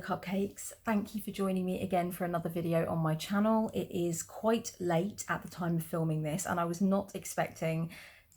Cupcakes, thank you for joining me again for another video on my channel. It is quite late at the time of filming this and I was not expecting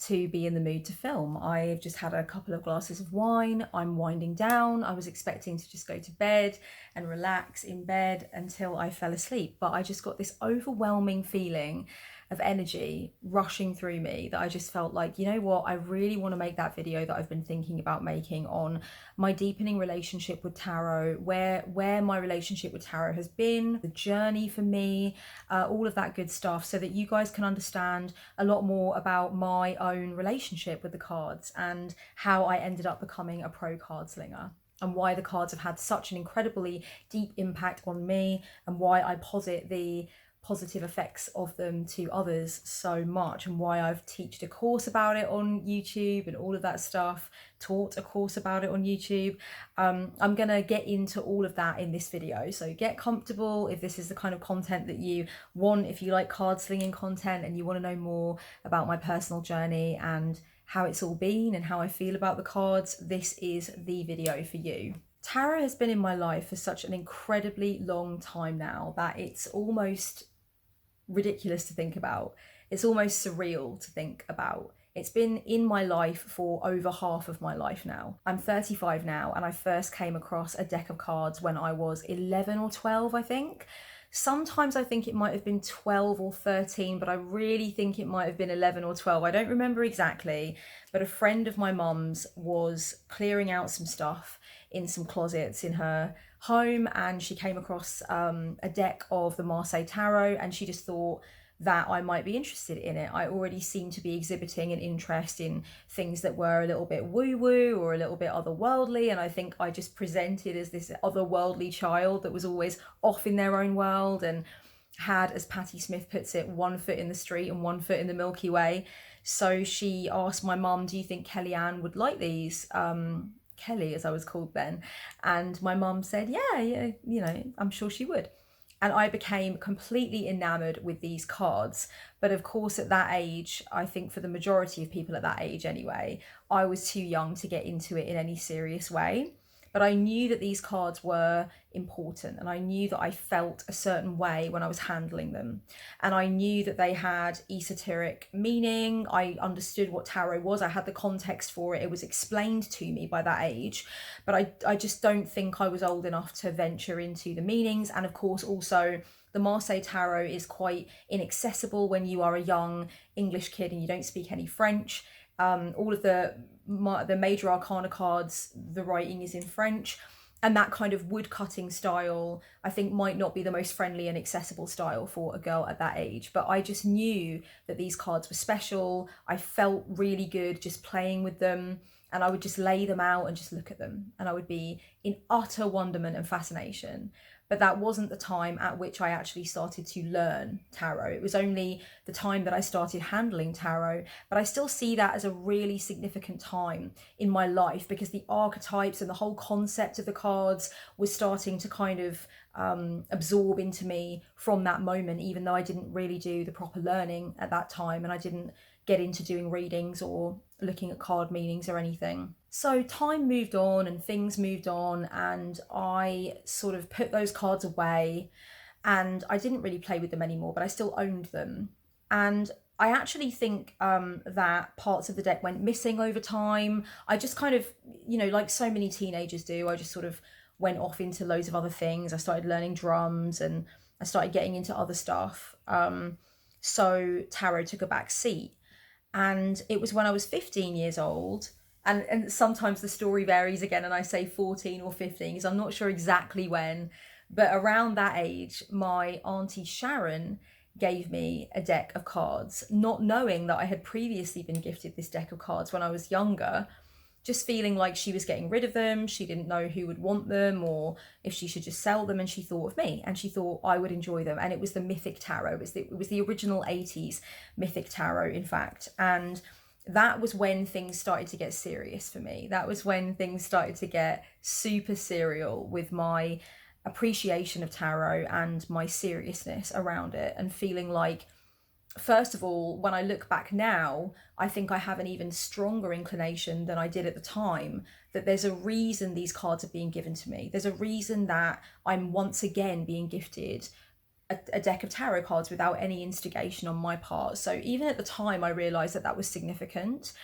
to be in the mood to film. I've just had a couple of glasses of wine, I'm winding down. I was expecting to just go to bed and relax in bed until I fell asleep, but I just got this overwhelming feeling of energy rushing through me that I just felt like, you know what, I really want to make that video that I've been thinking about making on my deepening relationship with tarot, where my relationship with tarot has been, the journey for me, all of that good stuff, so that you guys can understand a lot more about my own relationship with the cards and how I ended up becoming a pro card slinger, and why the cards have had such an incredibly deep impact on me, and why I posit the positive effects of them to others so much, and why I've taught a course about it on YouTube and all of that stuff, taught a course about it on YouTube. I'm gonna get into all of that in this video, so get comfortable if this is the kind of content that you want, if you like card slinging content and you want to know more about my personal journey and how it's all been and how I feel about the cards. This is the video for you. Tarot has been in my life for such an incredibly long time now that it's almost ridiculous to think about. It's almost surreal to think about. It's been in my life for over half of my life now. I'm 35 now and I first came across a deck of cards when I was 11 or 12, I think. Sometimes I think it might have been 12 or 13, but I really think it might have been 11 or 12. I don't remember exactly, but a friend of my mum's was clearing out some stuff in some closets in her home, and she came across a deck of the Mythic Tarot, and she just thought that I might be interested in it. I already seemed to be exhibiting an interest in things that were a little bit woo-woo or a little bit otherworldly, and I think I just presented as this otherworldly child that was always off in their own world and had, as Patti Smith puts it, one foot in the street and one foot in the Milky Way. So she asked my mum, do you think Kellyanne would like these? Kelly, as I was called then. And my mum said, yeah, you know, I'm sure she would. And I became completely enamored with these cards. But of course, at that age, I think for the majority of people at that age anyway, I was too young to get into it in any serious way. But I knew that these cards were important, and I knew that I felt a certain way when I was handling them. And I knew that they had esoteric meaning. I understood what tarot was. I had the context for it. It was explained to me by that age. But I just don't think I was old enough to venture into the meanings. And of course, also, the Mythic Tarot is quite inaccessible when you are a young English kid and you don't speak any French. All of the major arcana cards, the writing is in French, and that kind of woodcutting style I think might not be the most friendly and accessible style for a girl at that age. But I just knew that these cards were special. I felt really good just playing with them, and I would just lay them out and just look at them, and I would be in utter wonderment and fascination. But that wasn't the time at which I actually started to learn tarot. It was only the time that I started handling tarot, but I still see that as a really significant time in my life, because the archetypes and the whole concept of the cards was starting to kind of absorb into me from that moment, even though I didn't really do the proper learning at that time, and I didn't get into doing readings or looking at card meanings or anything. So time moved on and things moved on, and I sort of put those cards away, and I didn't really play with them anymore, but I still owned them. And I actually think that parts of the deck went missing over time. I just kind of, you know, like so many teenagers do, I just sort of went off into loads of other things. I started learning drums and I started getting into other stuff. So tarot took a back seat. And it was when I was 15 years old, and sometimes the story varies again, and I say 14 or 15 because I'm not sure exactly when, but around that age, my auntie Sharon gave me a deck of cards, not knowing that I had previously been gifted this deck of cards when I was younger, just feeling like she was getting rid of them. She didn't know who would want them or if she should just sell them, and she thought of me and she thought I would enjoy them. And it was the Mythic Tarot. It was the original 80s Mythic Tarot, in fact. And that was when things started to get serious for me. That was when things started to get super serial with my appreciation of tarot and my seriousness around it, and feeling like first of all, when I look back now, I think I have an even stronger inclination than I did at the time that there's a reason these cards are being given to me. There's a reason that I'm once again being gifted a deck of tarot cards without any instigation on my part. So even at the time, I realized that that was significant.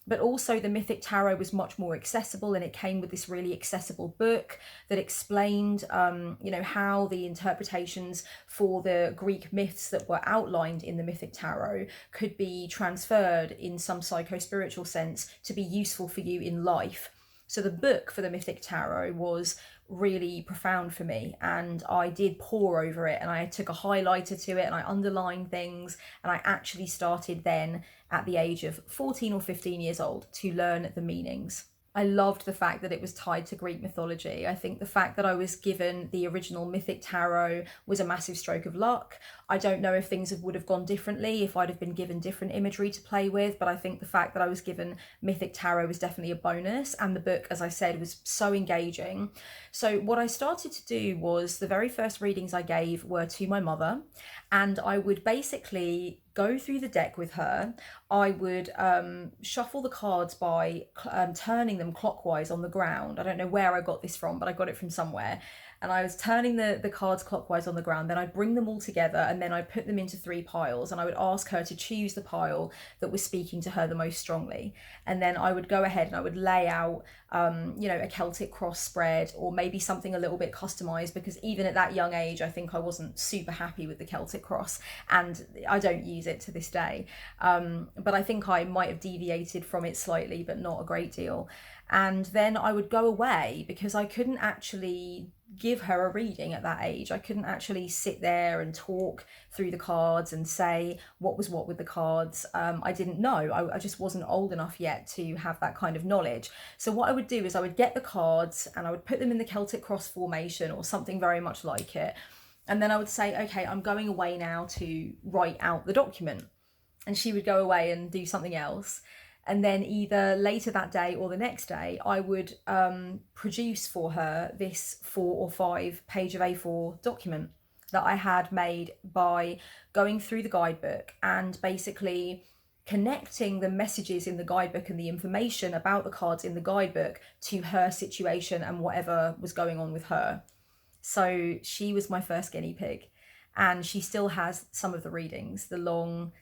But also the Mythic Tarot was much more accessible, and it came with this really accessible book that explained, how the interpretations for the Greek myths that were outlined in the Mythic Tarot could be transferred in some psychospiritual sense to be useful for you in life. So the book for the Mythic Tarot was really profound for me, and I did pore over it, and I took a highlighter to it and I underlined things, and I actually started then at the age of 14 or 15 years old to learn the meanings. I loved the fact that it was tied to Greek mythology. I think the fact that I was given the original Mythic Tarot was a massive stroke of luck. I don't know if things would have gone differently if I'd have been given different imagery to play with, but I think the fact that I was given Mythic Tarot was definitely a bonus, and the book, as I said, was so engaging. So what I started to do was, the very first readings I gave were to my mother, and I would basically go through the deck with her. I would shuffle the cards by turning them clockwise on the ground. I don't know where I got this from, but I got it from somewhere. And I was turning the cards clockwise on the ground. Then I'd bring them all together, and then I'd put them into 3 piles, and I would ask her to choose the pile that was speaking to her the most strongly. And then I would go ahead and I would lay out, a Celtic cross spread, or maybe something a little bit customized, because even at that young age, I think I wasn't super happy with the Celtic cross, and I don't use it to this day. But I think I might have deviated from it slightly, but not a great deal. And then I would go away, because I couldn't actually give her a reading at that age. I couldn't actually sit there and talk through the cards and say what was what with the cards. I didn't know. I just wasn't old enough yet to have that kind of knowledge. So what I would do is I would get the cards and I would put them in the Celtic cross formation or something very much like it. And then I would say, okay, I'm going away now to write out the document. And she would go away and do something else. And then either later that day or the next day, I would produce for her this 4 or 5 page of A4 document that I had made by going through the guidebook and basically connecting the messages in the guidebook and the information about the cards in the guidebook to her situation and whatever was going on with her. So she was my first guinea pig, and she still has some of the readings, the long,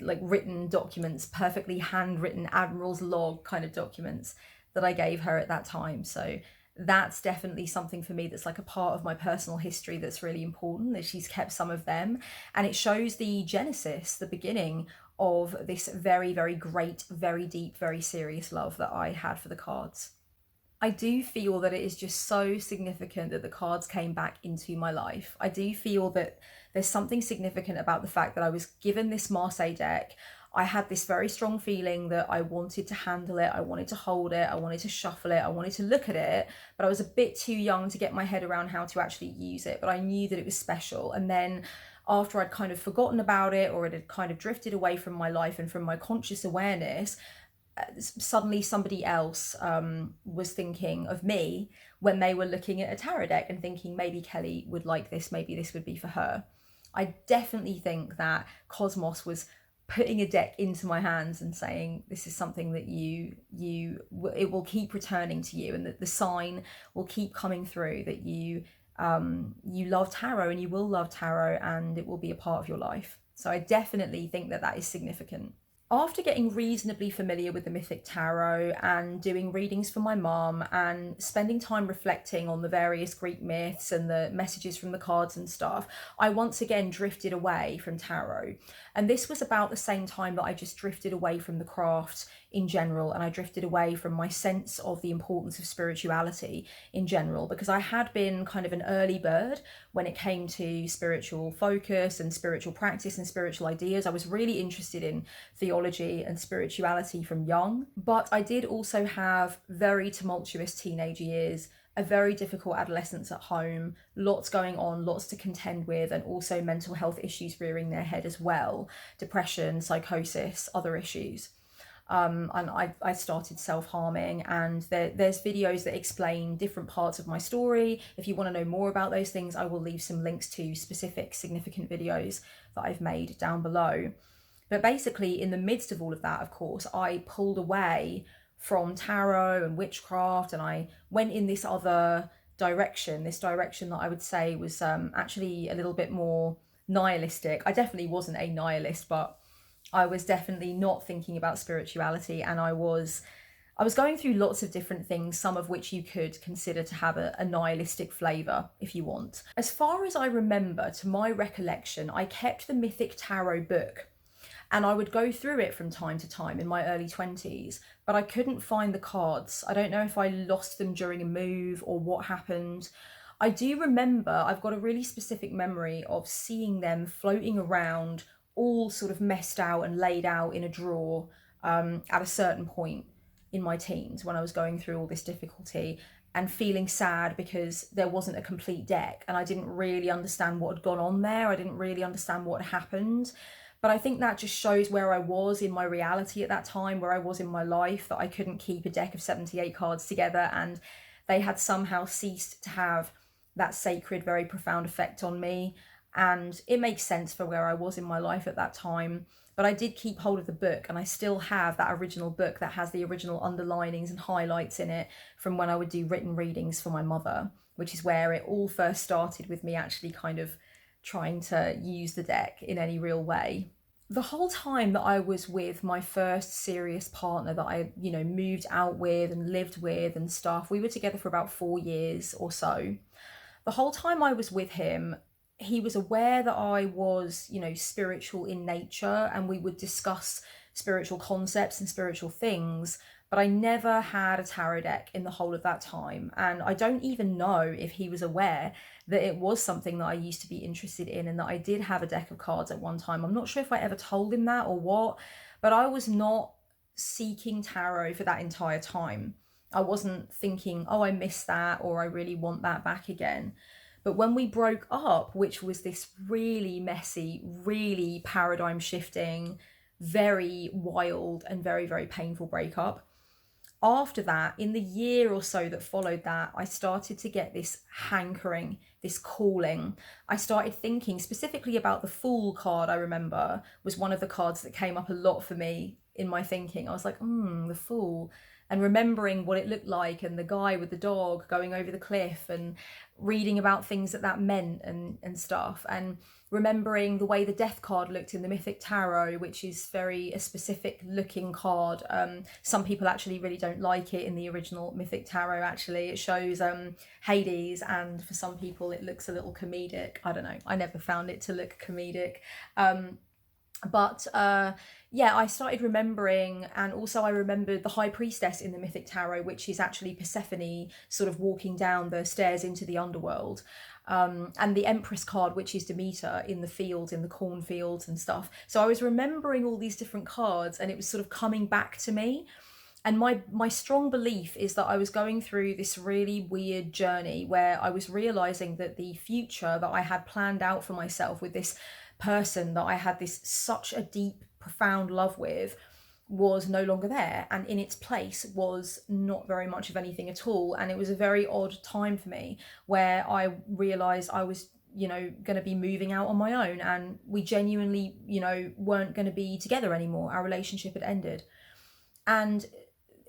written documents, perfectly handwritten admiral's log kind of documents that I gave her at that time. So that's definitely something for me that's like a part of my personal history that's really important, that she's kept some of them. And it shows the genesis, the beginning of this very, very great, very deep, very serious love that I had for the cards. I do feel that it is just so significant that the cards came back into my life. I do feel that there's something significant about the fact that I was given this Marseille deck. I had this very strong feeling that I wanted to handle it, I wanted to hold it, I wanted to shuffle it, I wanted to look at it, but I was a bit too young to get my head around how to actually use it, but I knew that it was special. And then after I'd kind of forgotten about it, or it had kind of drifted away from my life and from my conscious awareness, suddenly somebody else was thinking of me when they were looking at a tarot deck and thinking, maybe Kelly would like this, maybe this would be for her. I definitely think that Cosmos was putting a deck into my hands and saying, this is something that it will keep returning to you, and that the sign will keep coming through that you love tarot, and you will love tarot, and it will be a part of your life. So I definitely think that that is significant. After getting reasonably familiar with the Mythic Tarot and doing readings for my mum and spending time reflecting on the various Greek myths and the messages from the cards and stuff, I once again drifted away from tarot. And this was about the same time that I just drifted away from the craft in general, and I drifted away from my sense of the importance of spirituality in general, because I had been kind of an early bird when it came to spiritual focus and spiritual practice and spiritual ideas. I was really interested in theology and spirituality from young, but I did also have very tumultuous teenage years, a very difficult adolescence at home, lots going on, lots to contend with, and also mental health issues rearing their head as well, depression, psychosis, other issues. And I started self-harming, and there's videos that explain different parts of my story. If you want to know more about those things, I will leave some links to specific significant videos that I've made down below. But basically, in the midst of all of that, of course, I pulled away from tarot and witchcraft, and I went in this other direction, this direction that I would say was actually a little bit more nihilistic. I definitely wasn't a nihilist, but I was definitely not thinking about spirituality, and I was going through lots of different things, some of which you could consider to have a nihilistic flavour, if you want. As far as I remember, to my recollection, I kept the Mythic Tarot book, and I would go through it from time to time in my early 20s, but I couldn't find the cards. I don't know if I lost them during a move or what happened. I do remember, I've got a really specific memory of seeing them floating around, all sort of messed out and laid out in a drawer at a certain point in my teens when I was going through all this difficulty, and feeling sad because there wasn't a complete deck and I didn't really understand what had gone on there. I didn't really understand what had happened. But I think that just shows where I was in my reality at that time, where I was in my life, that I couldn't keep a deck of 78 cards together, and they had somehow ceased to have that sacred, very profound effect on me. And it makes sense for where I was in my life at that time. But I did keep hold of the book, and I still have that original book that has the original underlinings and highlights in it from when I would do written readings for my mother, which is where it all first started with me actually kind of trying to use the deck in any real way. The whole time that I was with my first serious partner that I, moved out with and lived with and stuff, we were together for about 4 years or so. The whole time I was with him, he was aware that I was, spiritual in nature, and we would discuss spiritual concepts and spiritual things, but I never had a tarot deck in the whole of that time. And I don't even know if he was aware that it was something that I used to be interested in and that I did have a deck of cards at one time. I'm not sure if I ever told him that or what, but I was not seeking tarot for that entire time. I wasn't thinking, oh, I missed that, or I really want that back again. But when we broke up, which was this really messy, really paradigm shifting, very wild and very, very painful breakup, after that, in the year or so that followed that, I started to get this hankering, this calling. I started thinking specifically about the Fool card. I remember was one of the cards that came up a lot for me in my thinking. I was like, the Fool. And remembering what it looked like, and the guy with the dog going over the cliff, and reading about things that meant and stuff, and remembering the way the Death card looked in the Mythic Tarot, which is very a specific looking card. Some people actually really don't like it in the original Mythic Tarot. Actually, it shows Hades, and for some people it looks a little comedic. I don't know, I never found it to look comedic. Yeah, I started remembering, and also I remembered the High Priestess in the Mythic Tarot, which is actually Persephone sort of walking down the stairs into the underworld. And the Empress card, which is Demeter in the fields, in the cornfields and stuff. So I was remembering all these different cards, and it was sort of coming back to me. And my strong belief is that I was going through this really weird journey where I was realizing that the future that I had planned out for myself with this person that I had this such a deep, profound love with was no longer there, and in its place was not very much of anything at all. And it was a very odd time for me where I realized I was going to be moving out on my own, and we genuinely weren't going to be together anymore. Our relationship had ended, and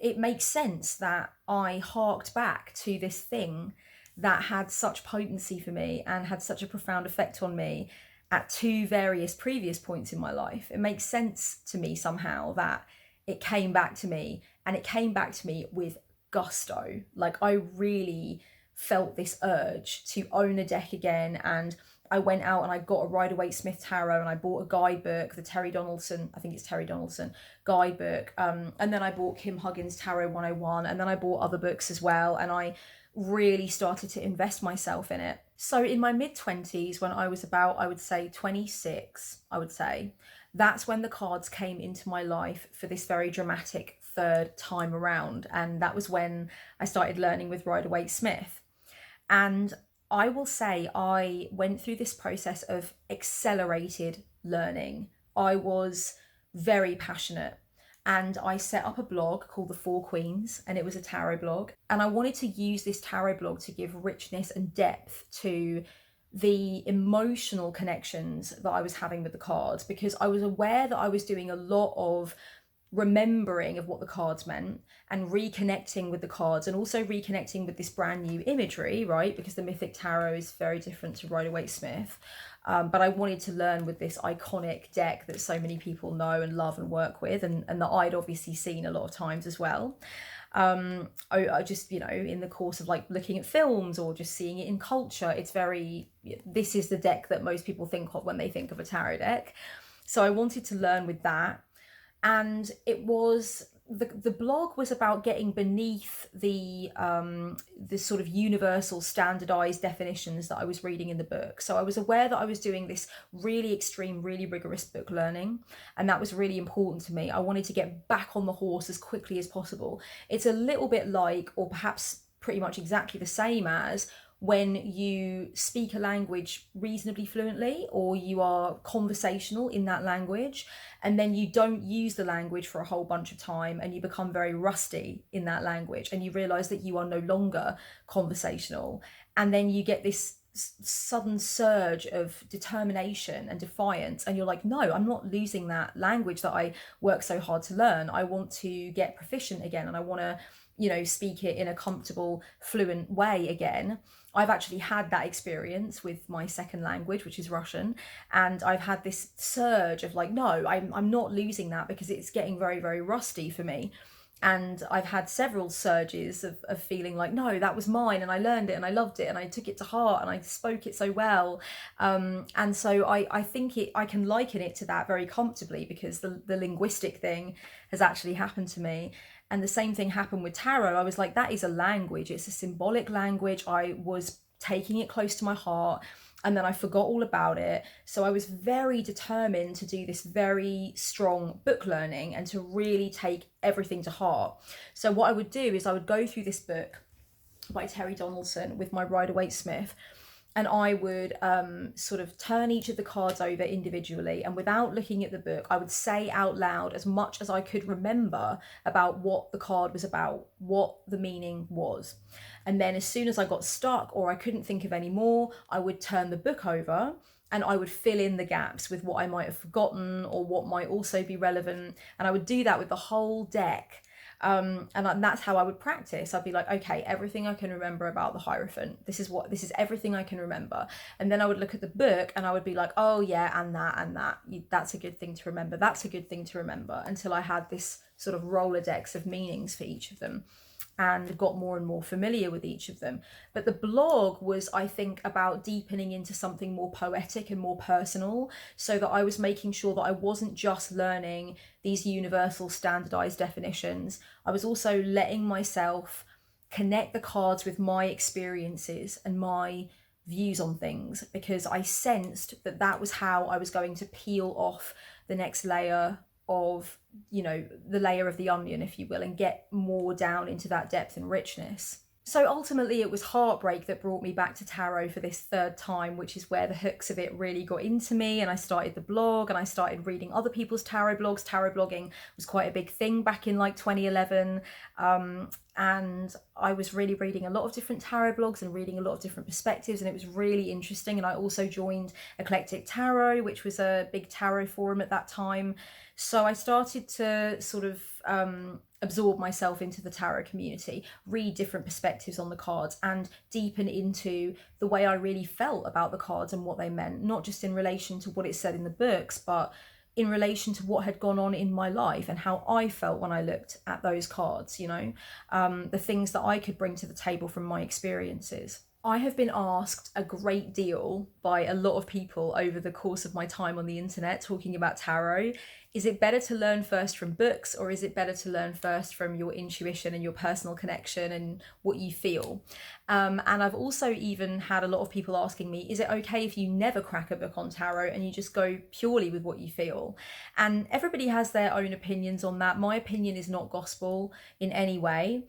it makes sense that I harked back to this thing that had such potency for me and had such a profound effect on me at two various previous points in my life. It makes sense to me somehow that it came back to me, and it came back to me with gusto. Like, I really felt this urge to own a deck again, and I went out and I got a Rider-Waite-Smith tarot, and I bought a guidebook, the Terry Donaldson, I think it's Terry Donaldson guidebook, and then I bought Kim Huggins Tarot 101, and then I bought other books as well, and I really started to invest myself in it. So in my mid-20s, when I was about, I would say 26, that's when the cards came into my life for this very dramatic third time around. And that was when I started learning with Rider-Waite-Smith. And I will say I went through this process of accelerated learning. I was very passionate, and I set up a blog called The Four Queens, and it was a tarot blog. And I wanted to use this tarot blog to give richness and depth to the emotional connections that I was having with the cards, because I was aware that I was doing a lot of remembering of what the cards meant and reconnecting with the cards, and also reconnecting with this brand new imagery, right? Because the Mythic Tarot is very different to Rider-Waite-Smith. But I wanted to learn with this iconic deck that so many people know and love and work with, and that I'd obviously seen a lot of times as well. I just, you know, in the course of like looking at films or just seeing it in culture, it's very, this is the deck that most people think of when they think of a tarot deck. So I wanted to learn with that. And it was, the blog was about getting beneath the sort of universal standardized definitions that I was reading in the book. So I was aware that I was doing this really extreme, really rigorous book learning, and that was really important to me. I wanted to get back on the horse as quickly as possible. It's a little bit like, or perhaps pretty much exactly the same as, when you speak a language reasonably fluently, or you are conversational in that language, and then you don't use the language for a whole bunch of time and you become very rusty in that language and you realize that you are no longer conversational, and then you get this sudden surge of determination and defiance, and you're like, no, I'm not losing that language that I worked so hard to learn. I want to get proficient again, and I want to, you know, speak it in a comfortable, fluent way again. I've actually had that experience with my second language, which is Russian, and I've had this surge of like, no, I'm not losing that, because it's getting very, very rusty for me. And I've had several surges of feeling like, no, that was mine, and I learned it and I loved it and I took it to heart and I spoke it so well. And so I think I can liken it to that very comfortably, because the linguistic thing has actually happened to me. And the same thing happened with tarot. I was like, that is a language. It's a symbolic language. I was taking it close to my heart, and then I forgot all about it. So I was very determined to do this very strong book learning and to really take everything to heart. So what I would do is I would go through this book by Terry Donaldson with my Rider-Waite-Smith, and I would sort of turn each of the cards over individually, and without looking at the book, I would say out loud as much as I could remember about what the card was about, what the meaning was. And then as soon as I got stuck or I couldn't think of any more, I would turn the book over and I would fill in the gaps with what I might have forgotten or what might also be relevant. And I would do that with the whole deck. And that's how I would practice. I'd be like, okay, everything I can remember about the Hierophant, this is everything I can remember. And then I would look at the book and I would be like, oh yeah, and that, that's a good thing to remember, that's a good thing to remember, until I had this sort of Rolodex of meanings for each of them and got more and more familiar with each of them. But the blog was, I think, about deepening into something more poetic and more personal, so that I was making sure that I wasn't just learning these universal standardized definitions. I was also letting myself connect the cards with my experiences and my views on things, because I sensed that that was how I was going to peel off the next layer of, you know, the layer of the onion, if you will, and get more down into that depth and richness. So ultimately it was heartbreak that brought me back to tarot for this third time, which is where the hooks of it really got into me, and I started the blog and I started reading other people's tarot blogs. Tarot blogging was quite a big thing back in like 2011, and I was really reading a lot of different tarot blogs and reading a lot of different perspectives, and it was really interesting. And I also joined Eclectic Tarot, which was a big tarot forum at that time. So I started to sort of absorb myself into the tarot community, read different perspectives on the cards, and deepen into the way I really felt about the cards and what they meant, not just in relation to what it said in the books, but in relation to what had gone on in my life and how I felt when I looked at those cards, you know, the things that I could bring to the table from my experiences. I have been asked a great deal by a lot of people over the course of my time on the internet talking about tarot. Is it better to learn first from books, or is it better to learn first from your intuition and your personal connection and what you feel? And I've also even had a lot of people asking me, is it okay if you never crack a book on tarot and you just go purely with what you feel? And everybody has their own opinions on that. My opinion is not gospel in any way.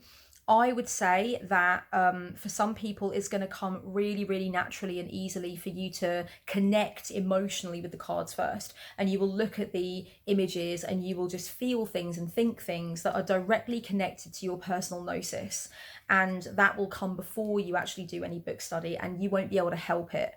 I would say that for some people, it's going to come really, really naturally and easily for you to connect emotionally with the cards first. And you will look at the images and you will just feel things and think things that are directly connected to your personal gnosis. And that will come before you actually do any book study, and you won't be able to help it.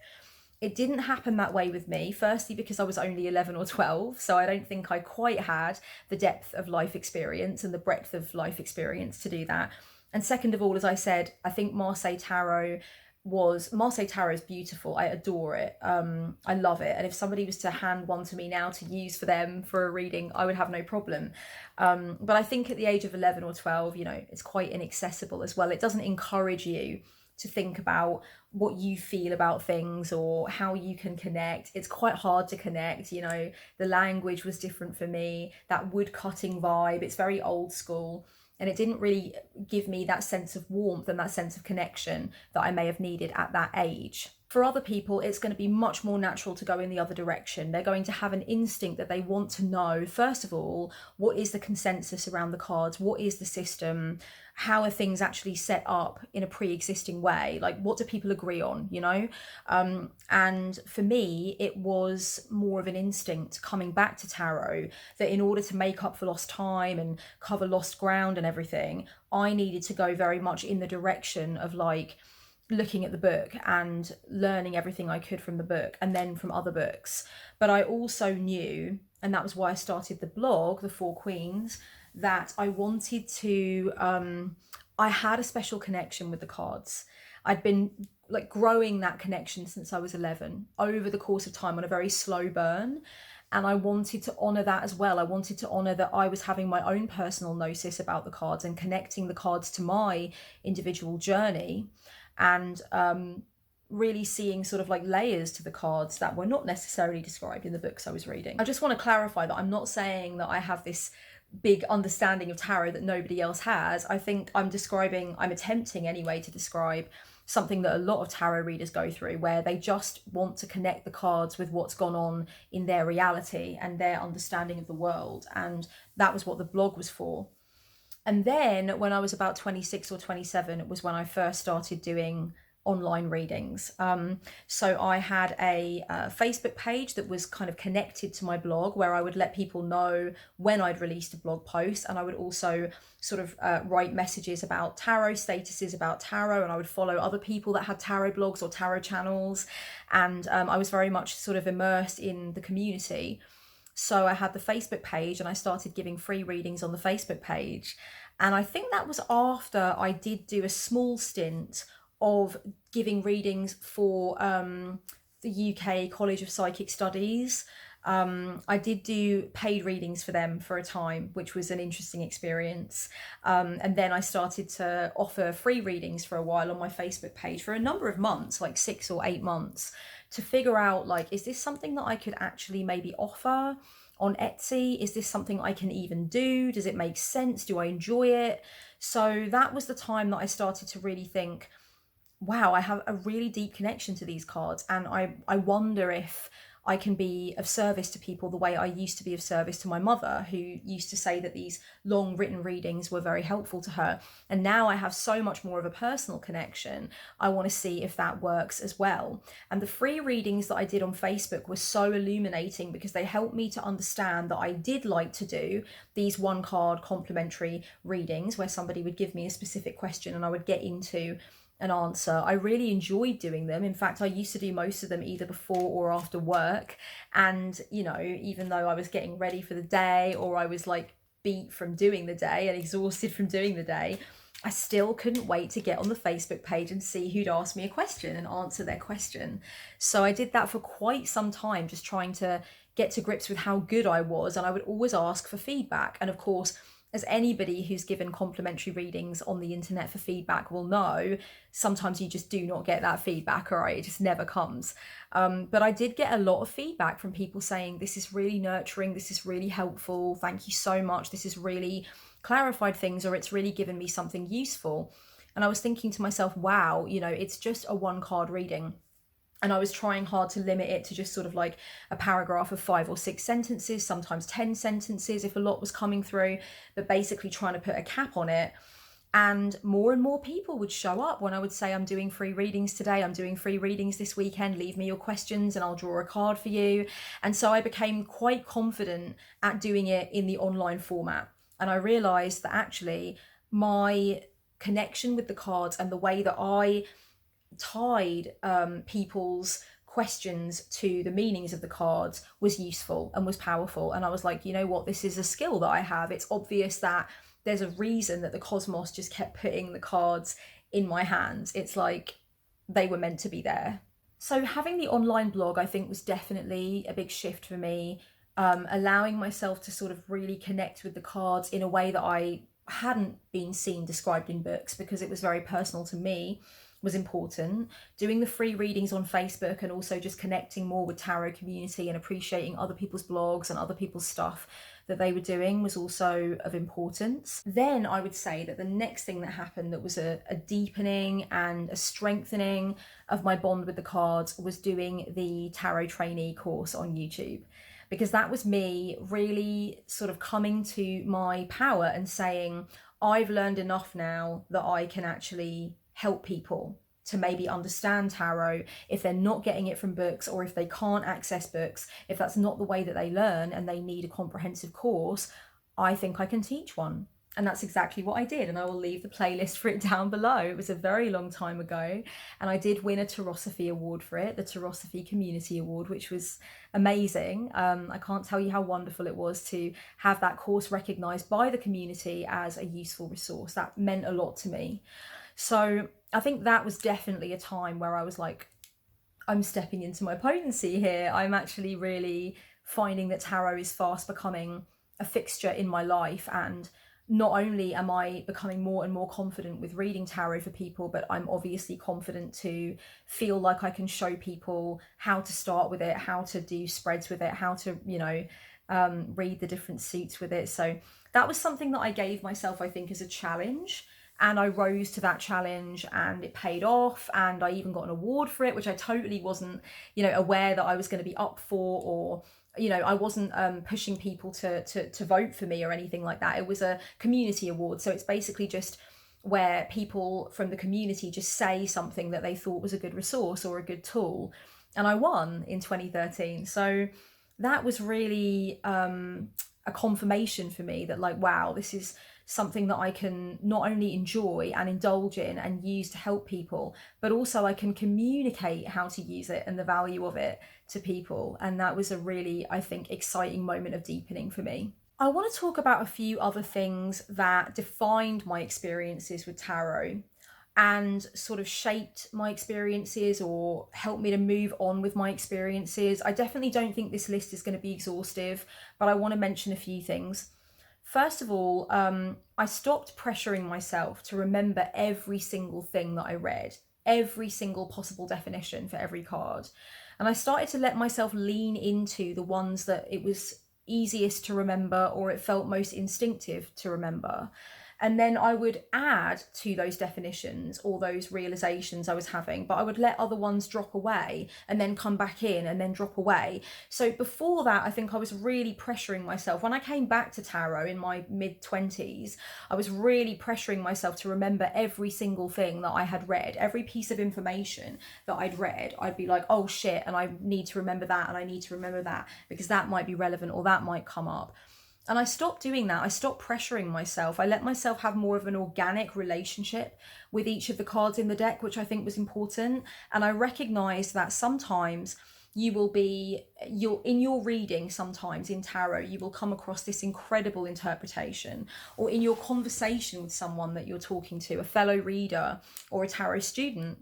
It didn't happen that way with me, firstly because I was only 11 or 12, so I don't think I quite had the depth of life experience and the breadth of life experience to do that. And second of all, as I said, I think Marseille Tarot is beautiful. I adore it. I love it. And if somebody was to hand one to me now to use for them for a reading, I would have no problem. But I think at the age of 11 or 12, you know, it's quite inaccessible as well. It doesn't encourage you to think about what you feel about things or how you can connect. It's quite hard to connect, you know. The language was different for me, that wood cutting vibe, it's very old school, and it didn't really give me that sense of warmth and that sense of connection that I may have needed at that age. For other people, it's going to be much more natural to go in the other direction. They're going to have an instinct that they want to know, first of all, what is the consensus around the cards? What is the system? How are things actually set up in a pre-existing way? Like, what do people agree on, you know? And for me, it was more of an instinct coming back to tarot, that in order to make up for lost time and cover lost ground and everything, I needed to go very much in the direction of like looking at the book and learning everything I could from the book and then from other books. But I also knew, and that was why I started the blog, The Four Queens, that I wanted to, I had a special connection with the cards. I'd been like growing that connection since I was 11 over the course of time on a very slow burn. And I wanted to honor that as well. I wanted to honor that I was having my own personal gnosis about the cards and connecting the cards to my individual journey, and really seeing sort of like layers to the cards that were not necessarily described in the books I was reading. I just want to clarify that I'm not saying that I have this big understanding of tarot that nobody else has. I think I'm attempting anyway to describe something that a lot of tarot readers go through, where they just want to connect the cards with what's gone on in their reality and their understanding of the world. And that was what the blog was for. And then when I was about 26 or 27, it was when I first started doing online readings. So I had a Facebook page that was kind of connected to my blog, where I would let people know when I'd released a blog post, and I would also sort of write messages about tarot, statuses about tarot, and I would follow other people that had tarot blogs or tarot channels, and I was very much sort of immersed in the community. So I had the Facebook page and I started giving free readings on the Facebook page. And I think that was after I did do a small stint of giving readings for the UK College of Psychic Studies. I did do paid readings for them for a time, which was an interesting experience. And then I started to offer free readings for a while on my Facebook page for a number of months, like 6 or 8 months, to figure out, like, is this something that I could actually maybe offer on Etsy? Is this something I can even do? Does it make sense? Do I enjoy it? So that was the time that I started to really think, wow, I have a really deep connection to these cards, and I wonder if I can be of service to people the way I used to be of service to my mother, who used to say that these long written readings were very helpful to her. And now I have so much more of a personal connection. I want to see if that works as well. And the free readings that I did on Facebook were so illuminating, because they helped me to understand that I did like to do these one card complimentary readings where somebody would give me a specific question and I would get into an answer. I really enjoyed doing them. In fact, I used to do most of them either before or after work. And, you know, even though I was getting ready for the day, or I was like beat from doing the day and exhausted from doing the day, I still couldn't wait to get on the Facebook page and see who'd ask me a question and answer their question. So I did that for quite some time, just trying to get to grips with how good I was. And I would always ask for feedback. And of course, as anybody who's given complimentary readings on the internet for feedback will know, sometimes you just do not get that feedback, all right? It just never comes. But I did get a lot of feedback from people saying, this is really nurturing, this is really helpful, thank you so much, this has really clarified things, or it's really given me something useful. And I was thinking to myself, wow, you know, it's just a one card reading. And I was trying hard to limit it to just sort of like a paragraph of 5 or 6 sentences, sometimes 10 sentences if a lot was coming through, but basically trying to put a cap on it. And more people would show up when I would say, I'm doing free readings today, I'm doing free readings this weekend, leave me your questions and I'll draw a card for you. And so I became quite confident at doing it in the online format. And I realized that actually my connection with the cards and the way that I tied people's questions to the meanings of the cards was useful and was powerful. And I was like, you know what, this is a skill that I have. It's obvious that there's a reason that the cosmos just kept putting the cards in my hands. It's like they were meant to be there. So having the online blog, I think, was definitely a big shift for me, allowing myself to sort of really connect with the cards in a way that I hadn't been seen described in books, because it was very personal to me, was important. Doing the free readings on Facebook and also just connecting more with tarot community and appreciating other people's blogs and other people's stuff that they were doing was also of importance. Then I would say that the next thing that happened that was a deepening and a strengthening of my bond with the cards was doing the tarot trainee course on YouTube, because that was me really sort of coming to my power and saying, I've learned enough now that I can actually help people to maybe understand tarot if they're not getting it from books, or if they can't access books, if that's not the way that they learn and they need a comprehensive course. I think I can teach one. And that's exactly what I did. And I will leave the playlist for it down below. It was a very long time ago. And I did win a Tarosophy award for it, the Tarosophy Community Award, which was amazing. I can't tell you how wonderful it was to have that course recognised by the community as a useful resource. That meant a lot to me. So I think that was definitely a time where I was like, I'm stepping into my potency here. I'm actually really finding that tarot is fast becoming a fixture in my life. And not only am I becoming more and more confident with reading tarot for people, but I'm obviously confident to feel like I can show people how to start with it, how to do spreads with it, how to, read the different suits with it. So that was something that I gave myself, I think, as a challenge. And I rose to that challenge and it paid off. And I even got an award for it, which I totally wasn't, aware that I was going to be up for, or, I wasn't pushing people to vote for me or anything like that. It was a community award. So it's basically just where people from the community just say something that they thought was a good resource or a good tool. And I won in 2013. So that was really a confirmation for me that, like, wow, this is something that I can not only enjoy and indulge in and use to help people, but also I can communicate how to use it and the value of it to people. And that was a really, I think, exciting moment of deepening for me. I want to talk about a few other things that defined my experiences with tarot and sort of shaped my experiences or helped me to move on with my experiences. I definitely don't think this list is going to be exhaustive, but I want to mention a few things. First of all, I stopped pressuring myself to remember every single thing that I read, every single possible definition for every card. And I started to let myself lean into the ones that it was easiest to remember or it felt most instinctive to remember. And then I would add to those definitions or those realizations I was having, but I would let other ones drop away and then come back in and then drop away. So before that, I think I was really pressuring myself. When I came back to tarot in my mid-20s, I was really pressuring myself to remember every single thing that I had read, every piece of information that I'd read. I'd be like, oh shit, and I need to remember that, and I need to remember that because that might be relevant or that might come up. And I stopped doing that. I stopped pressuring myself. I let myself have more of an organic relationship with each of the cards in the deck, which I think was important. And I recognized that sometimes in your reading, sometimes in tarot, you will come across this incredible interpretation, or in your conversation with someone that you're talking to, a fellow reader or a tarot student,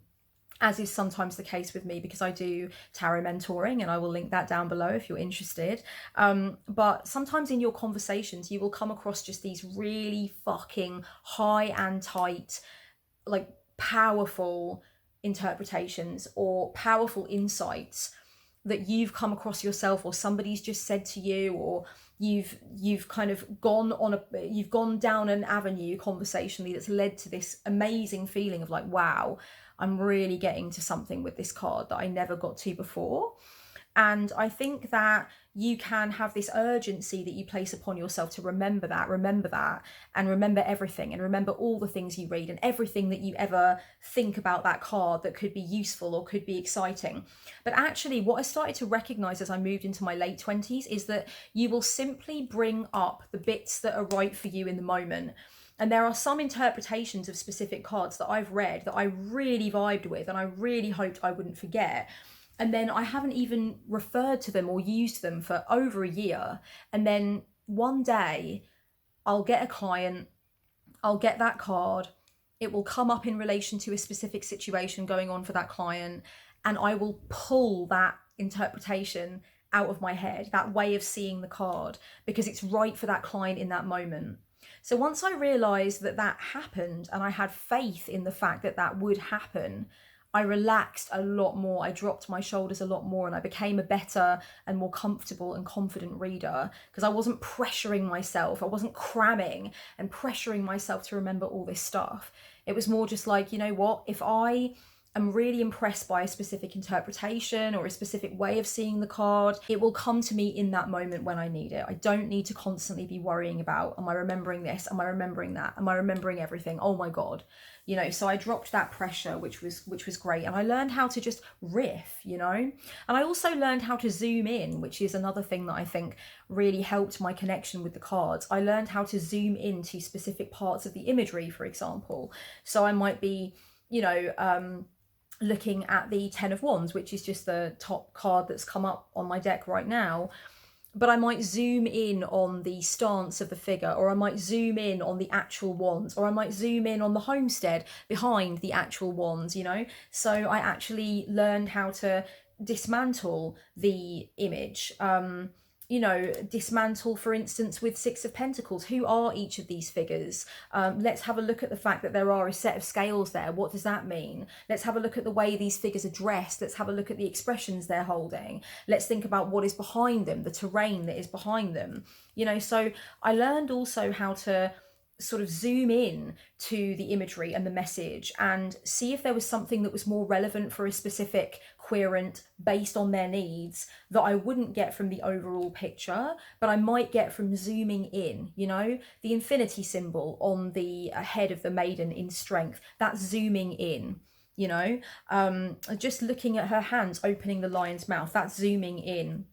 as is sometimes the case with me because I do tarot mentoring, and I will link that down below if you're interested. But sometimes in your conversations, you will come across just these really fucking high and tight, like powerful interpretations or powerful insights that you've come across yourself, or somebody's just said to you, or you've kind of you've gone down an avenue conversationally that's led to this amazing feeling of like, wow, I'm really getting to something with this card that I never got to before. And I think that you can have this urgency that you place upon yourself to remember that, and remember everything, and remember all the things you read and everything that you ever think about that card that could be useful or could be exciting. But actually, what I started to recognize as I moved into my late 20s is that you will simply bring up the bits that are right for you in the moment. And there are some interpretations of specific cards that I've read that I really vibed with and I really hoped I wouldn't forget. And then I haven't even referred to them or used them for over a year. And then one day I'll get a client, I'll get that card, it will come up in relation to a specific situation going on for that client, and I will pull that interpretation out of my head, that way of seeing the card, because it's right for that client in that moment. So once I realized that that happened and I had faith in the fact that that would happen, I relaxed a lot more. I dropped my shoulders a lot more, and I became a better and more comfortable and confident reader, because I wasn't pressuring myself. I wasn't cramming and pressuring myself to remember all this stuff. It was more just like, you know what, if I am really impressed by a specific interpretation or a specific way of seeing the card, it will come to me in that moment when I need it. I don't need to constantly be worrying about, am I remembering this? Am I remembering that? Am I remembering everything? Oh my God. You know, so I dropped that pressure, which was great. And I learned how to just riff, you know, and I also learned how to zoom in, which is another thing that I think really helped my connection with the cards. I learned how to zoom into specific parts of the imagery, for example. So I might be, you know, looking at the 10 of Wands, which is just the top card that's come up on my deck right now. But I might zoom in on the stance of the figure, or I might zoom in on the actual wands, or I might zoom in on the homestead behind the actual wands, you know? So I actually learned how to dismantle the image. You know, dismantle, for instance, with Six of Pentacles. Who are each of these figures? Let's have a look at the fact that there are a set of scales there. What does that mean? Let's have a look at the way these figures are dressed. Let's have a look at the expressions they're holding. Let's think about what is behind them, the terrain that is behind them. You know, so I learned also how to sort of zoom in to the imagery and the message and see if there was something that was more relevant for a specific querent based on their needs that I wouldn't get from the overall picture, but I might get from zooming in. You know, the infinity symbol on the head of the maiden in strength, that's zooming in. You know, just looking at her hands opening the lion's mouth, that's zooming in.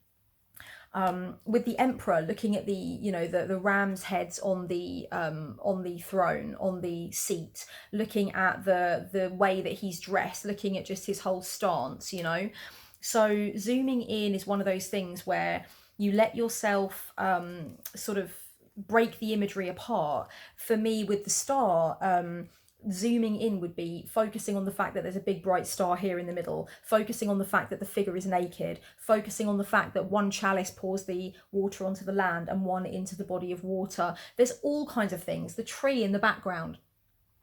With the emperor, looking at the, you know, the ram's heads on the throne, on the seat, looking at the way that he's dressed, looking at just his whole stance, you know. So zooming in is one of those things where you let yourself sort of break the imagery apart. For me, with the star, zooming in would be focusing on the fact that there's a big bright star here in the middle, focusing on the fact that the figure is naked, focusing on the fact that one chalice pours the water onto the land and one into the body of water. There's all kinds of things. The tree in the background,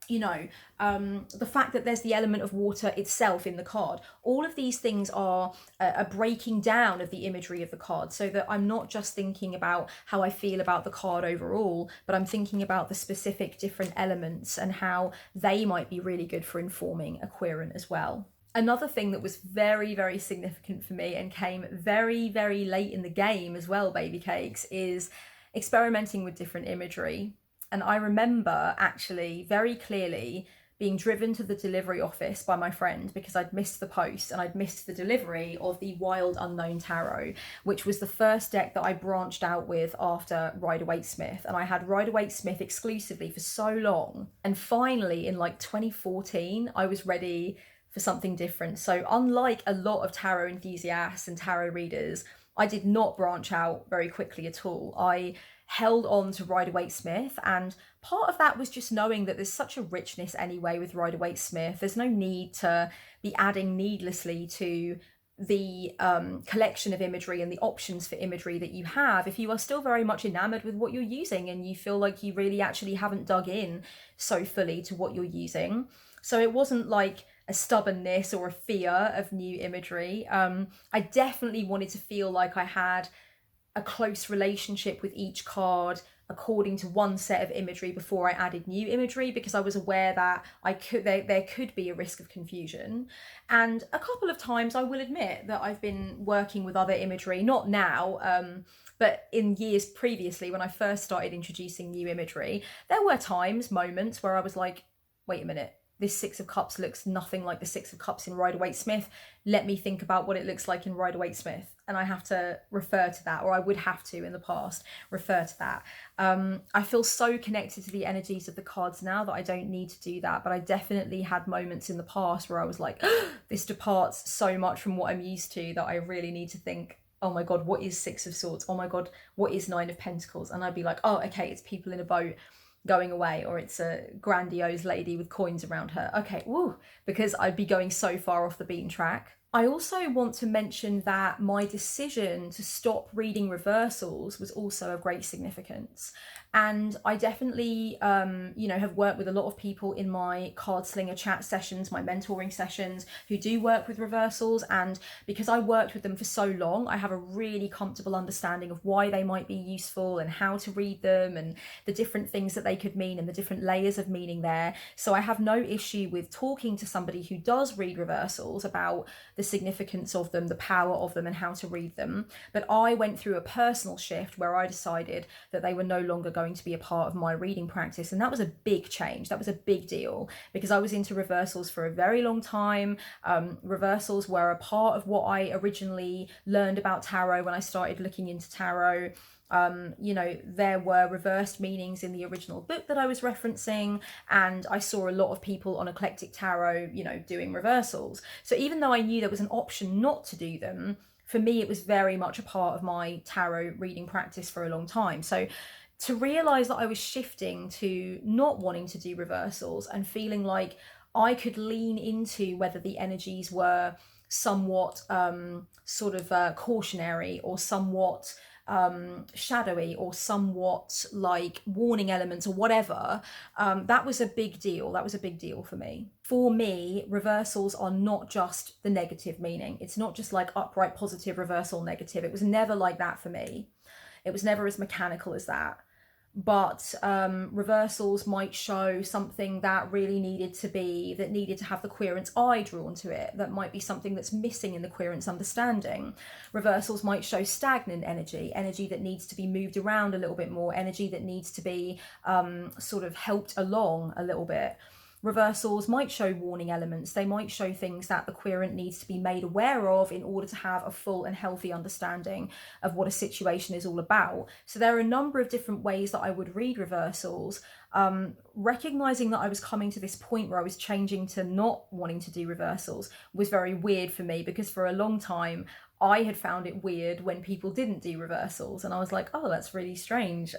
you know, the fact that there's the element of water itself in the card. All of these things are a breaking down of the imagery of the card, so that I'm not just thinking about how I feel about the card overall, but I'm thinking about the specific different elements and how they might be really good for informing a querent as well. Another thing that was very, very significant for me and came very, very late in the game as well, baby cakes, is experimenting with different imagery. And I remember actually very clearly being driven to the delivery office by my friend because I'd missed the post and I'd missed the delivery of the Wild Unknown Tarot, which was the first deck that I branched out with after Rider-Waite-Smith. And I had Rider-Waite-Smith exclusively for so long. And finally, in like 2014, I was ready for something different. So unlike a lot of tarot enthusiasts and tarot readers, I did not branch out very quickly at all. I held on to Rider-Waite-Smith, and part of that was just knowing that there's such a richness anyway with Rider-Waite-Smith. There's no need to be adding needlessly to the collection of imagery and the options for imagery that you have if you are still very much enamored with what you're using and you feel like you really actually haven't dug in so fully to what you're using. So it wasn't like a stubbornness or a fear of new imagery. I definitely wanted to feel like I had a close relationship with each card according to one set of imagery before I added new imagery, because I was aware that there could be a risk of confusion. And a couple of times I will admit that I've been working with other imagery, not now, but in years previously when I first started introducing new imagery, there were moments where I was like, wait a minute, this Six of Cups looks nothing like the Six of Cups in Rider-Waite-Smith. Let me think about what it looks like in Rider-Waite-Smith. And I have to refer to that, or I would have to in the past refer to that. I feel so connected to the energies of the cards now that I don't need to do that. But I definitely had moments in the past where I was like, this departs so much from what I'm used to that I really need to think, oh my God, what is Six of Swords? Oh my God, what is Nine of Pentacles? And I'd be like, oh, okay, it's people in a boat going away, or it's a grandiose lady with coins around her. Okay, woo, because I'd be going so far off the beaten track. I also want to mention that my decision to stop reading reversals was also of great significance. And I definitely, have worked with a lot of people in my CARDSLINGER chat sessions, my mentoring sessions, who do work with reversals. And because I worked with them for so long, I have a really comfortable understanding of why they might be useful and how to read them and the different things that they could mean and the different layers of meaning there. So I have no issue with talking to somebody who does read reversals about the significance of them, the power of them, and how to read them. But I went through a personal shift where I decided that they were no longer going to be a part of my reading practice, and that was a big change. That was a big deal because I was into reversals for a very long time. Reversals were a part of what I originally learned about tarot when I started looking into tarot. There were reversed meanings in the original book that I was referencing, and I saw a lot of people on Eclectic Tarot, doing reversals. So even though I knew there was an option not to do them, for me, it was very much a part of my tarot reading practice for a long time. So to realize that I was shifting to not wanting to do reversals and feeling like I could lean into whether the energies were somewhat cautionary or somewhat shadowy or somewhat like warning elements or whatever, that was a big deal. That was a big deal for me. For me, reversals are not just the negative meaning. It's not just like upright positive, reversal negative. It was never like that for me. It was never as mechanical as that. But reversals might show something that really needed to have the querent's eye drawn to it. That might be something that's missing in the querent's understanding. Reversals might show stagnant energy that needs to be moved around a little bit more, energy that needs to be helped along a little bit. Reversals might show warning elements. They might show things that the querent needs to be made aware of in order to have a full and healthy understanding of what a situation is all about. So there are a number of different ways that I would read reversals. Recognizing that I was coming to this point where I was changing to not wanting to do reversals was very weird for me, because for a long time I had found it weird when people didn't do reversals, and I was like, oh, that's really strange.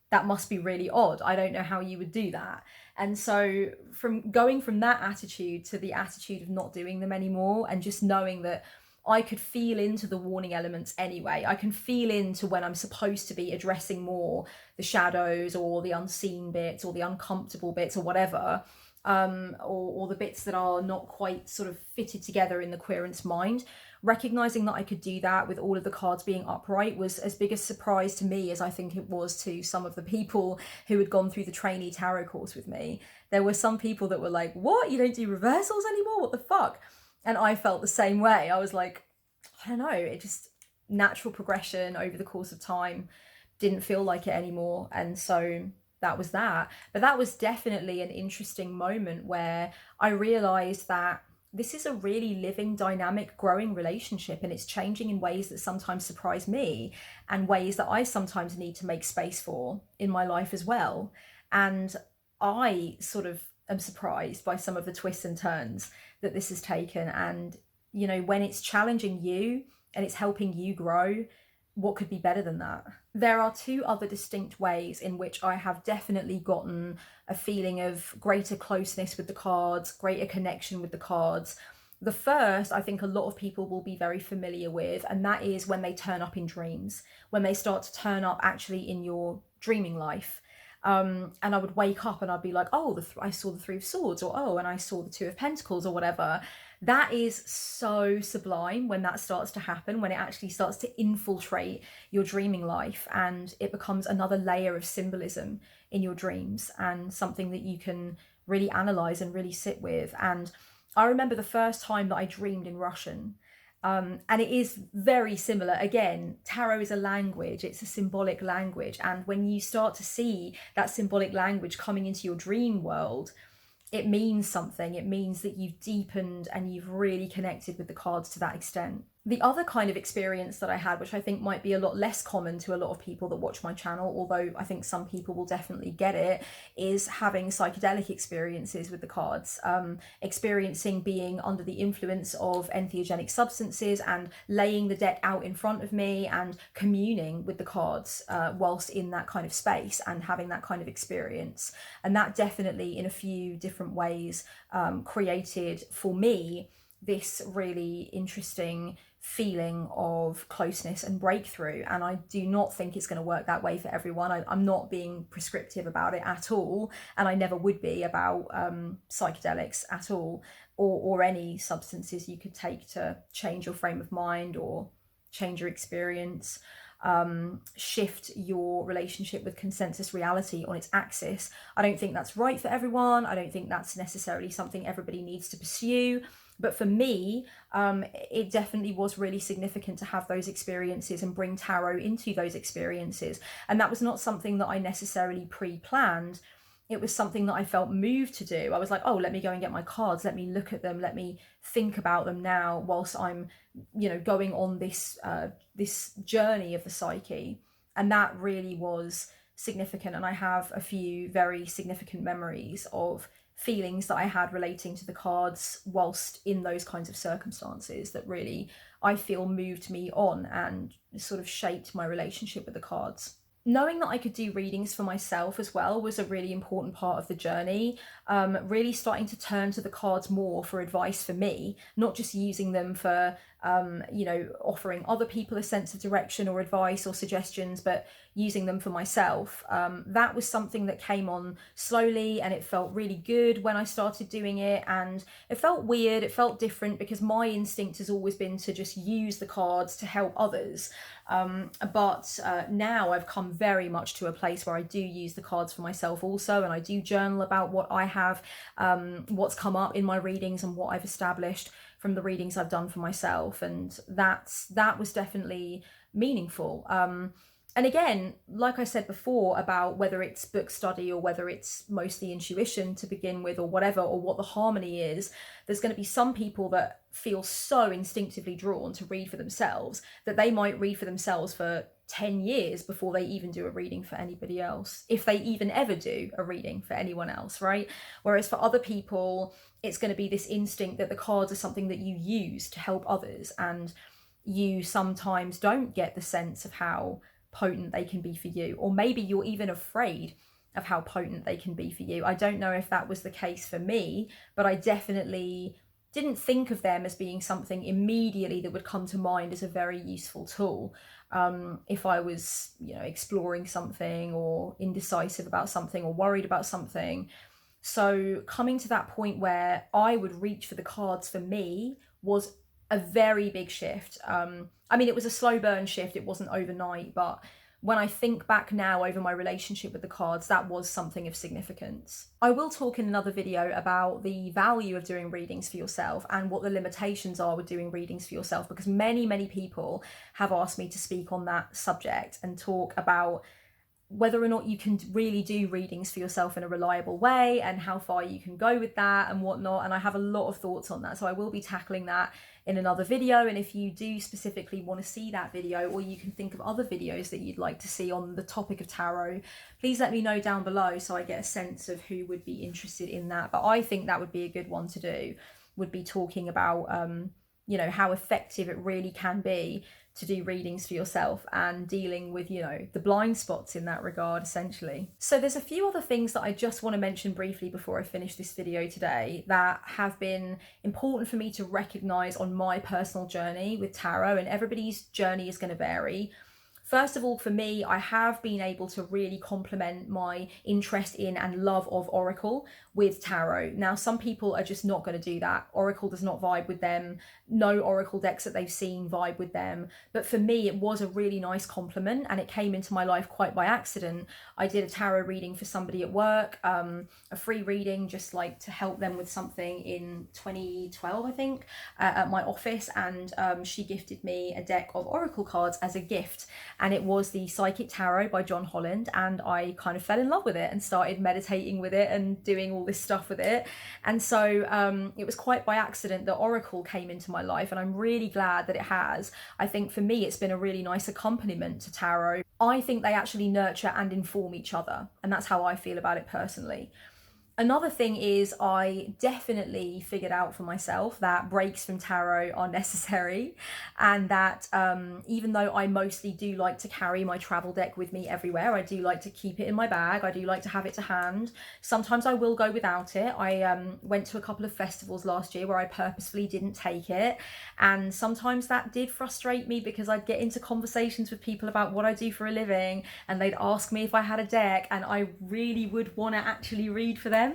That must be really odd. I don't know how you would do that. And so from going from that attitude to the attitude of not doing them anymore, and just knowing that I could feel into the warning elements anyway. I can feel into when I'm supposed to be addressing more the shadows or the unseen bits or the uncomfortable bits or whatever, or the bits that are not quite sort of fitted together in the querent's mind. Recognizing that I could do that with all of the cards being upright was as big a surprise to me as I think it was to some of the people who had gone through the Trainee Tarot course with me. There were some people that were like, what? You don't do reversals anymore? What the fuck? And I felt the same way. I was like, I don't know, it just natural progression over the course of time, didn't feel like it anymore. And so that was that. But that was definitely an interesting moment where I realized that this is a really living, dynamic, growing relationship, and it's changing in ways that sometimes surprise me and ways that I sometimes need to make space for in my life as well. And I sort of am surprised by some of the twists and turns that this has taken. And, when it's challenging you and it's helping you grow, what could be better than that? There are two other distinct ways in which I have definitely gotten a feeling of greater closeness with the cards, greater connection with the cards. The first, I think a lot of people will be very familiar with, and that is when they turn up in dreams, when they start to turn up actually in your dreaming life. And I would wake up and I'd be like, oh, I saw the Three of Swords, or oh, and I saw the Two of Pentacles, or whatever. That is so sublime when that starts to happen, when it actually starts to infiltrate your dreaming life and it becomes another layer of symbolism in your dreams and something that you can really analyze and really sit with. And I remember the first time that I dreamed in Russian. And it is very similar. Again, tarot is a language, it's a symbolic language. And when you start to see that symbolic language coming into your dream world, it means something. It means that you've deepened and you've really connected with the cards to that extent. The other kind of experience that I had, which I think might be a lot less common to a lot of people that watch my channel, although I think some people will definitely get it, is having psychedelic experiences with the cards, experiencing being under the influence of entheogenic substances and laying the deck out in front of me and communing with the cards whilst in that kind of space and having that kind of experience. And that definitely in a few different ways created for me this really interesting feeling of closeness and breakthrough. And I do not think it's going to work that way for everyone. I'm not being prescriptive about it at all, and I never would be about psychedelics at all, or any substances you could take to change your frame of mind or change your experience, shift your relationship with consensus reality on its axis. I don't think that's right for everyone. I don't think that's necessarily something everybody needs to pursue. But for me, it definitely was really significant to have those experiences and bring tarot into those experiences. And that was not something that I necessarily pre-planned. It was something that I felt moved to do. I was like, oh, let me go and get my cards. Let me look at them. Let me think about them now whilst I'm, going on this this journey of the psyche. And that really was significant. And I have a few very significant memories of feelings that I had relating to the cards whilst in those kinds of circumstances that really, I feel, moved me on and sort of shaped my relationship with the cards. Knowing that I could do readings for myself as well was a really important part of the journey. Really starting to turn to the cards more for advice for me, not just using them for, offering other people a sense of direction or advice or suggestions, but using them for myself. That was something that came on slowly, and it felt really good when I started doing it. And it felt weird, it felt different, because my instinct has always been to just use the cards to help others. But now I've come very much to a place where I do use the cards for myself also, and I do journal about what I have, what's come up in my readings and what I've established from the readings I've done for myself. And that was definitely meaningful. And again, like I said before, about whether it's book study or whether it's mostly intuition to begin with or whatever, or what the harmony is, there's going to be some people that feel so instinctively drawn to read for themselves that they might read for themselves for 10 years before they even do a reading for anybody else, if they even ever do a reading for anyone else, right? Whereas for other people, it's going to be this instinct that the cards are something that you use to help others, and you sometimes don't get the sense of how potent they can be for you, or maybe you're even afraid of how potent they can be for you. I don't know if that was the case for me, but I definitely didn't think of them as being something immediately that would come to mind as a very useful tool. If I was, exploring something or indecisive about something or worried about something. So coming to that point where I would reach for the cards for me was a very big shift. It was a slow burn shift. It wasn't overnight, but when I think back now over my relationship with the cards, that was something of significance. I will talk in another video about the value of doing readings for yourself and what the limitations are with doing readings for yourself, because many, many people have asked me to speak on that subject and talk about whether or not you can really do readings for yourself in a reliable way and how far you can go with that and whatnot. And I have a lot of thoughts on that. So I will be tackling that in another video. And if you do specifically want to see that video, or you can think of other videos that you'd like to see on the topic of tarot, please let me know down below so I get a sense of who would be interested in that. But I think that would be a good one to do, would be talking about, how effective it really can be to do readings for yourself and dealing with, the blind spots in that regard, essentially. So there's a few other things that I just want to mention briefly before I finish this video today that have been important for me to recognize on my personal journey with tarot, and everybody's journey is going to vary. First of all, for me, I have been able to really complement my interest in and love of Oracle with tarot. Now, some people are just not going to do that. Oracle does not vibe with them. No Oracle decks that they've seen vibe with them. But for me, it was a really nice complement, and it came into my life quite by accident. I did a tarot reading for somebody at work, a free reading, just like to help them with something in 2012, I think, at my office. And she gifted me a deck of Oracle cards as a gift. and it was the Psychic Tarot by John Holland, and I kind of fell in love with it and started meditating with it and doing all this stuff with it. And so it was quite by accident that Oracle came into my life, and I'm really glad that it has. I think for me it's been a really nice accompaniment to tarot. I think they actually nurture and inform each other, and that's how I feel about it personally. Another thing is I definitely figured out for myself that breaks from tarot are necessary, and that even though I mostly do like to carry my travel deck with me everywhere, I do like to keep it in my bag, I do like to have it to hand. Sometimes I will go without it. I went to a couple of festivals last year where I purposefully didn't take it, and sometimes that did frustrate me because I'd get into conversations with people about what I do for a living, and they'd ask me if I had a deck, and I really would want to actually read for them.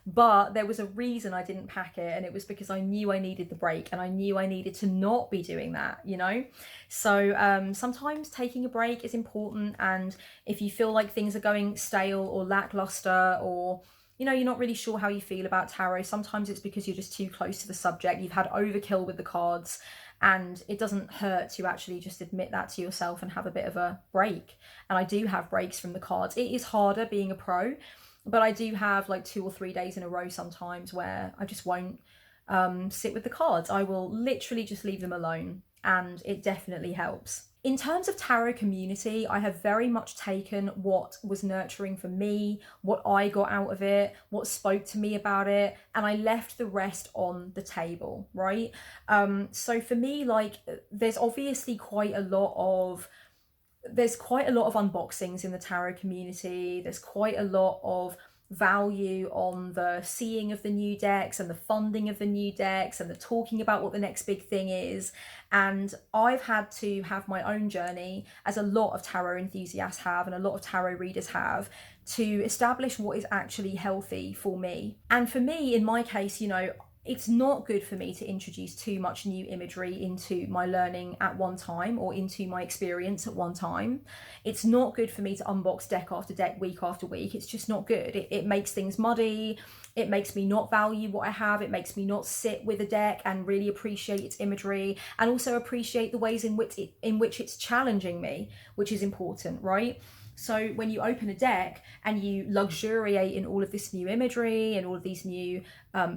But there was a reason I didn't pack it, and it was because I knew I needed the break, and I knew I needed to not be doing that, you know? So sometimes taking a break is important, and if you feel like things are going stale or lackluster, or you know, you're not really sure how you feel about tarot, sometimes it's because you're just too close to the subject, you've had overkill with the cards, and it doesn't hurt to actually just admit that to yourself and have a bit of a break. And I do have breaks from the cards. It is harder being a pro, but I do have like 2 or 3 days in a row sometimes where I just won't sit with the cards. I will literally just leave them alone, and it definitely helps. In terms of tarot community, I have very much taken what was nurturing for me, what I got out of it, what spoke to me about it, and I left the rest on the table, right? So for me, like, there's obviously quite a lot of unboxings in the tarot community. There's quite a lot of value on the seeing of the new decks and the funding of the new decks and the talking about what the next big thing is. And I've had to have my own journey, as a lot of tarot enthusiasts have and a lot of tarot readers have, to establish what is actually healthy for me. And for me, in my case, you know, it's not good for me to introduce too much new imagery into my learning at one time, or into my experience at one time. It's not good for me to unbox deck after deck, week after week. It's just not good. It makes things muddy. It makes me not value what I have. It makes me not sit with a deck and really appreciate its imagery, and also appreciate the ways in which it's challenging me, which is important, right? So when you open a deck and you luxuriate in all of this new imagery and all of these new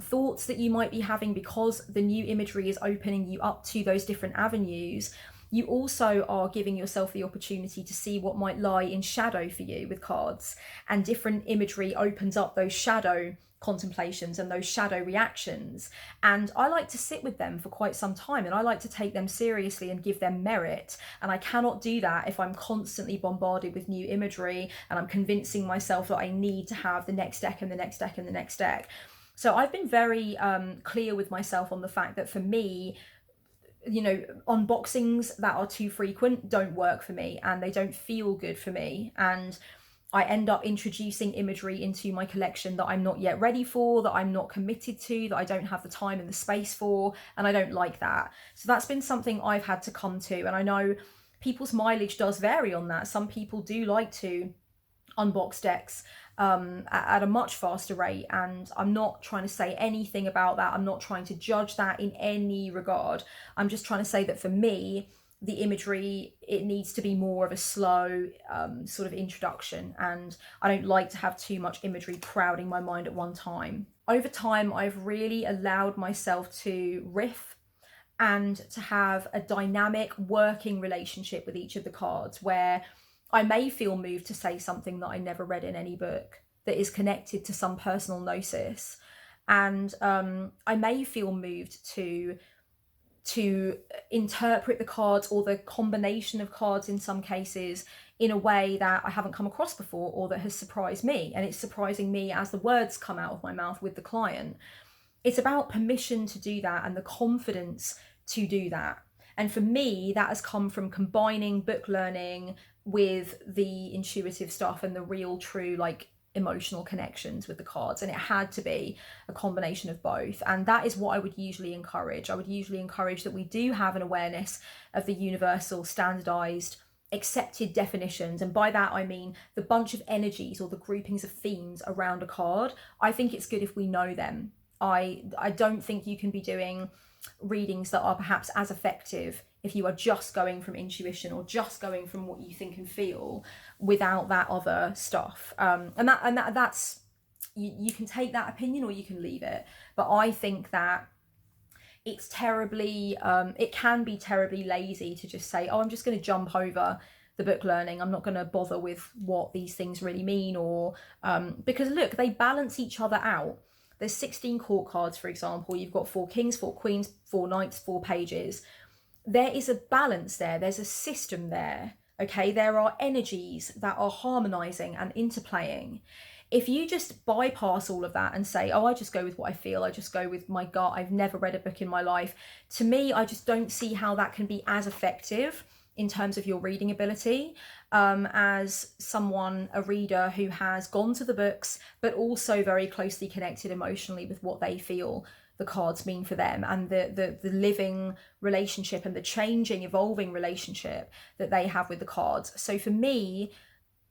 thoughts that you might be having because the new imagery is opening you up to those different avenues, you also are giving yourself the opportunity to see what might lie in shadow for you with cards, and different imagery opens up those shadow contemplations and those shadow reactions. And I like to sit with them for quite some time, and I like to take them seriously and give them merit. And I cannot do that if I'm constantly bombarded with new imagery and I'm convincing myself that I need to have the next deck and the next deck and the next deck. So I've been very clear with myself on the fact that for me, you know, unboxings that are too frequent don't work for me, and they don't feel good for me. And I end up introducing imagery into my collection that I'm not yet ready for, that I'm not committed to, that I don't have the time and the space for, and I don't like that. So that's been something I've had to come to, and I know people's mileage does vary on that. Some people do like to unbox decks at a much faster rate, and I'm not trying to say anything about that. I'm not trying to judge that in any regard. I'm just trying to say that for me, the imagery, it needs to be more of a slow sort of introduction, and I don't like to have too much imagery crowding my mind at one time. Over time, I've really allowed myself to riff and to have a dynamic working relationship with each of the cards, where I may feel moved to say something that I never read in any book that is connected to some personal gnosis, and I may feel moved to interpret the cards, or the combination of cards in some cases, in a way that I haven't come across before, or that has surprised me, and it's surprising me as the words come out of my mouth with the client. It's about permission to do that and the confidence to do that. And for me, that has come from combining book learning with the intuitive stuff and the real, true, like, emotional connections with the cards, and it had to be a combination of both. And that is what I would usually encourage. I would usually encourage that we do have an awareness of the universal, standardized, accepted definitions, and by that I mean the bunch of energies or the groupings of themes around a card. I think it's good if we know them. I don't think you can be doing readings that are perhaps as effective if you are just going from intuition or just going from what you think and feel without that other stuff. And that's, you can take that opinion or you can leave it. But I think that it's terribly, it can be terribly lazy to just say, oh, I'm just going to jump over the book learning. I'm not going to bother with what these things really mean, or because look, they balance each other out. There's 16 court cards, for example. You've got 4 kings, 4 queens, 4 knights, 4 pages. There is a balance there. There's a system there. Okay, there are energies that are harmonizing and interplaying. If you just bypass all of that and say, oh, I just go with what I feel, I just go with my gut, I've never read a book in my life, to me, I just don't see how that can be as effective in terms of your reading ability, as someone, a reader who has gone to the books, but also very closely connected emotionally with what they feel the cards mean for them, and the living relationship and the changing, evolving relationship that they have with the cards. So for me,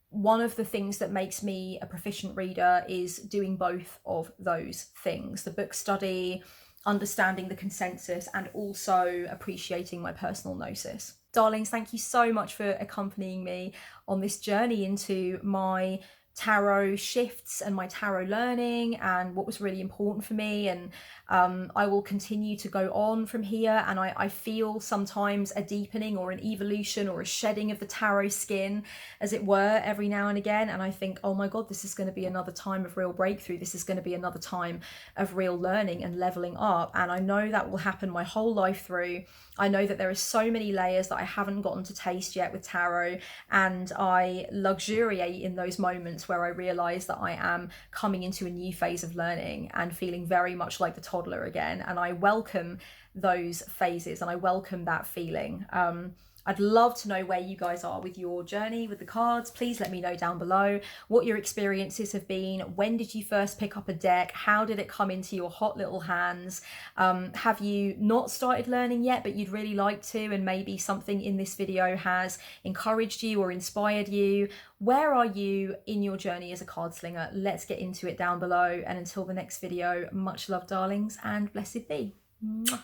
one of the things that makes me a proficient reader is doing both of those things: the book study, understanding the consensus, and also appreciating my personal gnosis. Darlings, thank you so much for accompanying me on this journey into my tarot shifts and my tarot learning and what was really important for me. And I will continue to go on from here, and I feel sometimes a deepening or an evolution or a shedding of the tarot skin, as it were, every now and again. And I think, oh my God, this is going to be another time of real breakthrough. This is going to be another time of real learning and leveling up. And I know that will happen my whole life through. I know that there are so many layers that I haven't gotten to taste yet with tarot, and I luxuriate in those moments where I realize that I am coming into a new phase of learning and feeling very much like the toddler again. And I welcome those phases and I welcome that feeling. I'd love to know where you guys are with your journey with the cards. Please let me know down below what your experiences have been. When did you first pick up a deck? How did it come into your hot little hands? Have you not started learning yet, but you'd really like to, and maybe something in this video has encouraged you or inspired you? Where are you in your journey as a card slinger? Let's get into it down below. And until the next video, much love, darlings, and blessed be. Mwah.